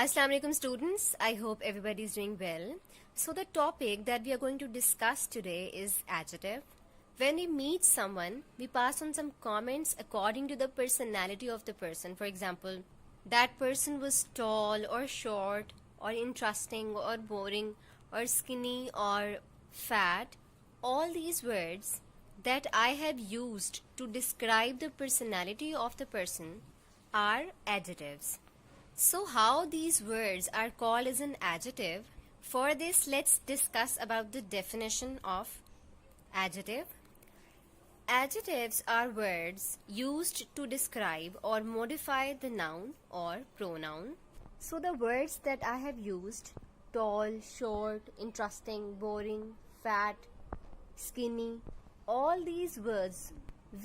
Assalamu alaikum students, I hope everybody is doing well. So the topic that we are going to discuss today is adjective. When we meet someone, we pass on some comments according to the personality of the person. For example, that person was tall or short or interesting or boring or skinny or fat. All these words that I have used to describe the personality of the person are adjectives. So how these words are called as an adjective? For this, let's discuss about the definition of adjective. Adjectives are words used to describe or modify the noun or pronoun. So the words that I have used, tall, short, interesting, boring, fat, skinny, all these words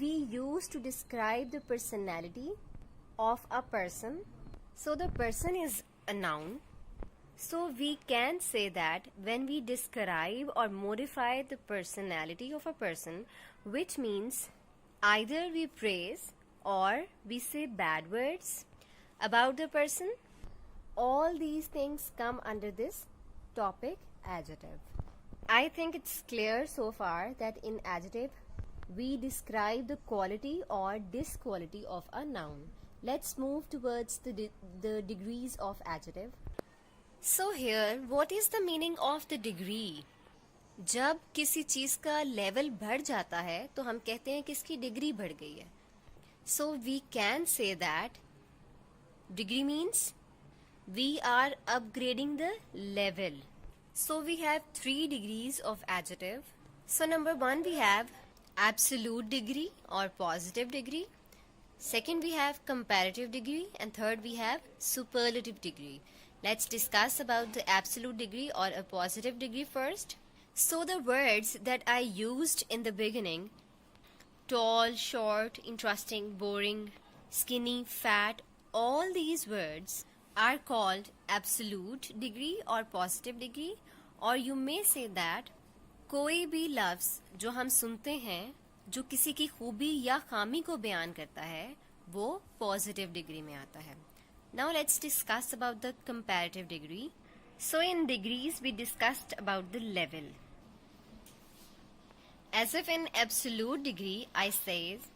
we use to describe the personality of a person. So the person is a noun. So we can say that when we describe or modify the personality of a person, which means either we praise or we say bad words about the person, all these things come under this topic adjective. I think it's clear so far that in adjective we describe the quality or disquality of a noun. Let's move towards the degrees of adjective. So here, what is the meaning of the degree? जब किसी चीज़ का level बढ़ जाता है तो हम कहते हैं कि इसकी डिग्री बढ़ गई है. So we can say that degree means we are upgrading the level. So we have 3 degrees of adjective. So number 1 we have absolute degree or positive degree. Second, we have comparative degree, and third, we have superlative degree. Let's discuss about the absolute degree or a positive degree first. So the words that I used in the beginning, tall, short, interesting, boring, skinny, fat, all these words are called absolute degree or positive degree, or you may say that कोई भी लफ्ज़ जो हम सुनते हैं जो किसी की खूबी या खामी को बयान करता है वो पॉजिटिव डिग्री में आता है. Now let's discuss about the comparative degree. So in degrees we discussed about the level. As if in absolute degree I says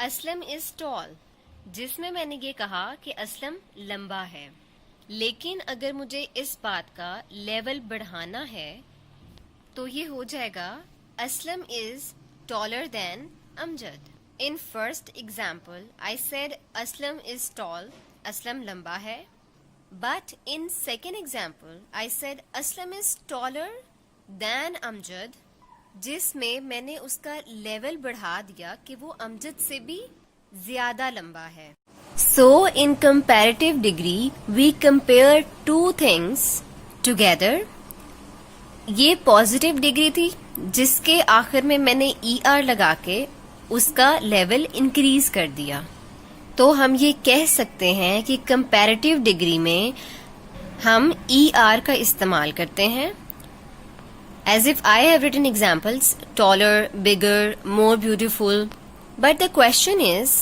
Aslam is tall, जिसमें मैंने ये कहा कि असलम लंबा है. लेकिन अगर मुझे इस बात का लेवल बढ़ाना है तो ये हो जाएगा Aslam is taller than Amjad. In first example, I said Aslam is tall, Aslam lamba hai. But in second example, I said Aslam is taller than Amjad, जिसमें मैंने उसका लेवल बढ़ा दिया कि वो अमजद से भी ज्यादा लंबा है. So in comparative degree, we compare two things together. ये पॉजिटिव डिग्री थी जिसके आखिर में मैंने ER लगा के उसका लेवल इंक्रीज कर दिया. तो हम ये कह सकते हैं कि कंपैरेटिव डिग्री में हम ER का इस्तेमाल करते हैं. As if I have written examples taller, bigger, more beautiful. But the question is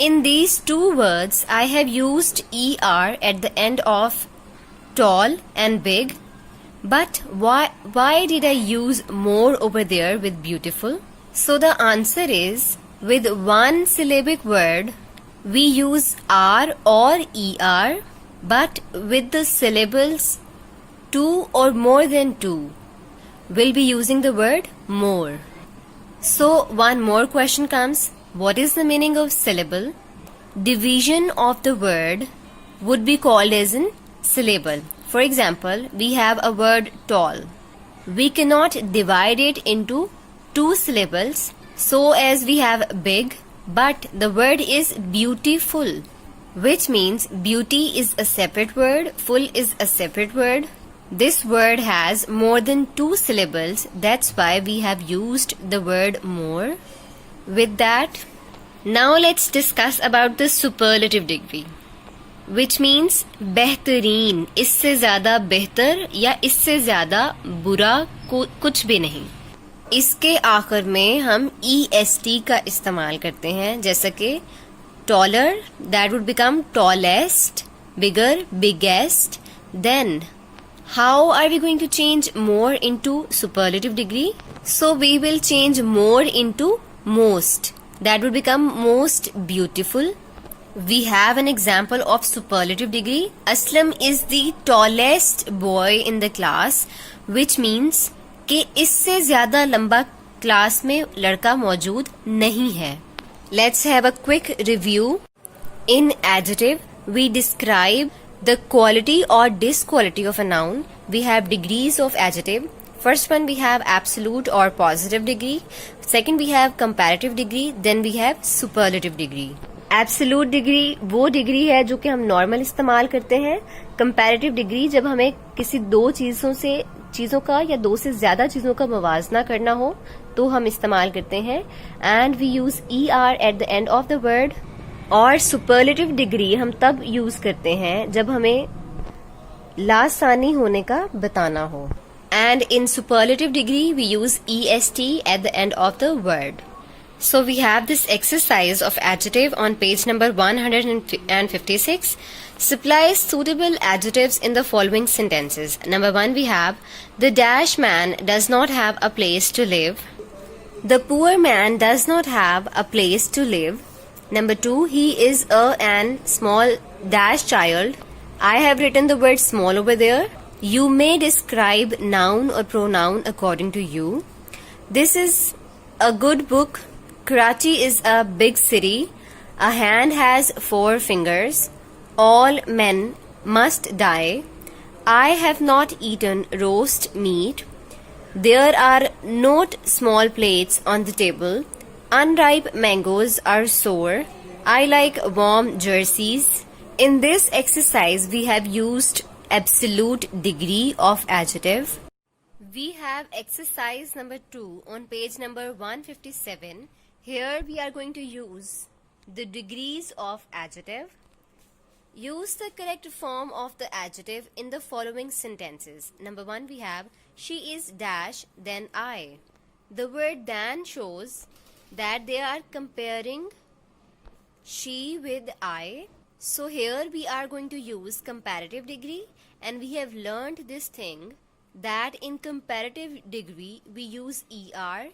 in these 2 words I have used ER at the end of tall and big. But why did I use more over there with beautiful? So the answer is, with one syllabic word, we use R or ER, but with the syllables 2 or more than 2, we'll be using the word more. So one more question comes, what is the meaning of syllable? Division of the word would be called as an syllable. For example, we have a word tall. We cannot divide it into 2 syllables so as we have big, but the word is beautiful, which means beauty is a separate word, full is a separate word. This word has more than 2 syllables, that's why we have used the word more. With that, now let's discuss about the superlative degree, which means बेहतरीन, इससे ज़्यादा बेहतर या इससे ज़्यादा बुरा कुछ भी नहीं. इसके आखिर में हम EST का इस्तेमाल करते हैं, जैसा कि taller, that would become tallest, bigger, biggest. Then how are we going to change more into superlative degree? So we will change more into most. That would become most beautiful. We have an example of superlative degree. Aslam is the tallest boy in the class, which means कि इससे ज़्यादा लंबा class में लड़का मौजूद नहीं है. Let's have a quick review. In adjective, we describe the quality or disquality of a noun. We have degrees of adjective. First one we have absolute or positive degree. Second we have comparative degree. Then we have superlative degree. Absolute degree वो degree है जो कि हम normal इस्तेमाल करते हैं. Comparative degree जब हमें किसी दो चीजों का या दो से ज्यादा चीजों का मुवाजना करना हो तो हम इस्तेमाल करते हैं. And we use ER at the end of the word. और सुपरलेटिव डिग्री हम तब यूज करते हैं जब हमें लासानी होने का बताना हो. And in superlative degree we use EST at the end of the word. So we have this exercise of adjective on page number 156. Supply suitable adjectives in the following sentences. Number 1 we have, the dash man does not have a place to live. The poor man does not have a place to live. Number 2, he is an small dash child. I have written the word small over there. You may describe noun or pronoun according to you. This is a good book. Karachi is a big city. A hand has 4 fingers. All men must die. I have not eaten roast meat. There are not small plates on the table. Unripe mangoes are sour. I like warm jerseys. In this exercise, we have used absolute degree of adjective. We have exercise number 2 on page number 157. Here we are going to use the degrees of adjective. Use the correct form of the adjective in the following sentences. Number 1 we have, she is dash than I. The word than shows that they are comparing she with I. So here we are going to use comparative degree, and we have learned this thing that in comparative degree we use ER.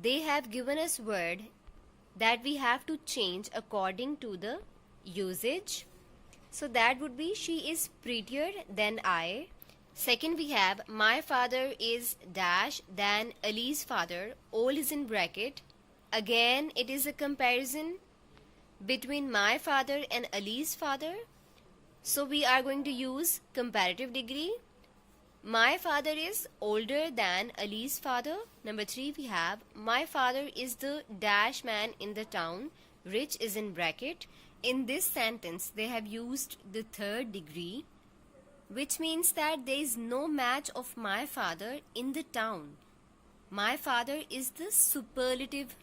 They have given us word that we have to change according to the usage. So that would be, she is prettier than I. Second we have, my father is dash than Ali's father. All is in bracket. Again it is a comparison between my father and Ali's father. So we are going to use comparative degree. My father is older than Ali's father. Number 3 we have, my father is the dash man in the town. Rich is in bracket. In this sentence they have used the third degree, which means that there is no match of my father in the town. My father is the superlative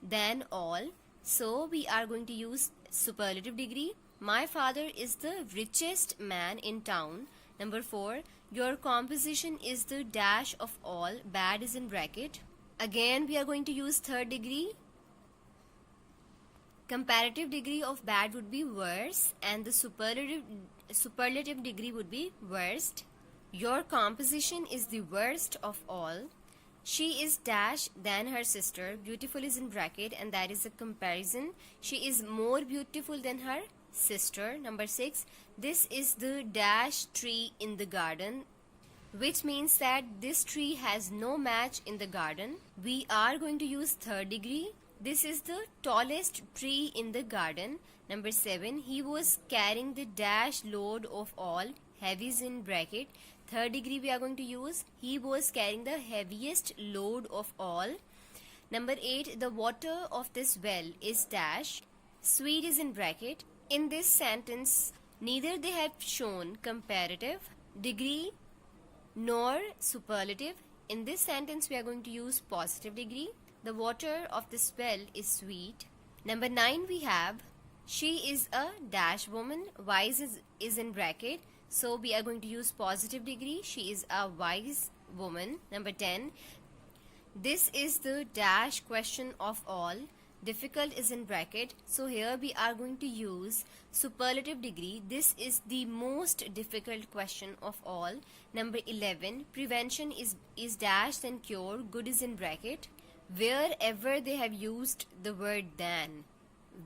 than all. So we are going to use superlative degree. My father is the richest man in town. Number 4, your composition is the dash of all. Bad is in bracket. Again we are going to use third degree. Comparative degree of bad would be worse, and the superlative degree would be worst. Your composition is the worst of all. She is dash than her sister. Beautiful is in bracket, and that is a comparison. She is more beautiful than her sister. Number 6, this is the dash tree in the garden, which means that this tree has no match in the garden. We are going to use third degree. This is the tallest tree in the garden. Number 7, he was carrying the dash load of all. Heavy is in bracket. Third degree we are going to use, he was carrying the heaviest load of all. Number 8, the water of this well is dash. Sweet is in bracket. In this sentence, neither they have shown comparative degree nor superlative. In this sentence, we are going to use positive degree. The water of this well is sweet. Number 9, we have, she is a dash woman. Wise is in bracket. So we are going to use positive degree. She is a wise woman. Number 10, this is the dash question of all. Difficult is in bracket, so here we are going to use superlative degree. This is the most difficult question of all. Number 11, prevention is dash then cure, good is in bracket. Wherever they have used the word than,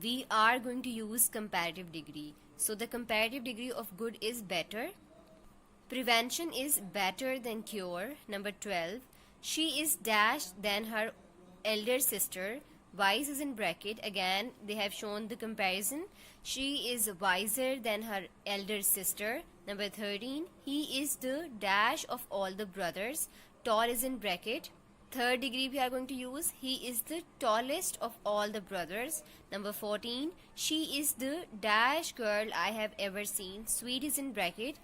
we are going to use comparative degree. So the comparative degree of good is better. Prevention is better than cure. Number 12, she is dash than her elder sister. Wise is in bracket. Again, they have shown the comparison. She is wiser than her elder sister. Number 13, he is the dash of all the brothers. Tall is in bracket. Third degree we are going to use. He is the tallest of all the brothers. Number 14, she is the dash girl I have ever seen. Sweet is in bracket.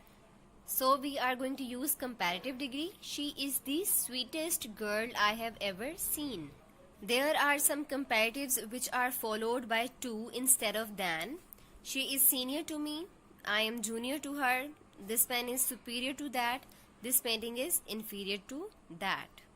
So we are going to use comparative degree. She is the sweetest girl I have ever seen. There are some comparatives which are followed by to instead of than. She is senior to me. I am junior to her. This pen is superior to that. This painting is inferior to that.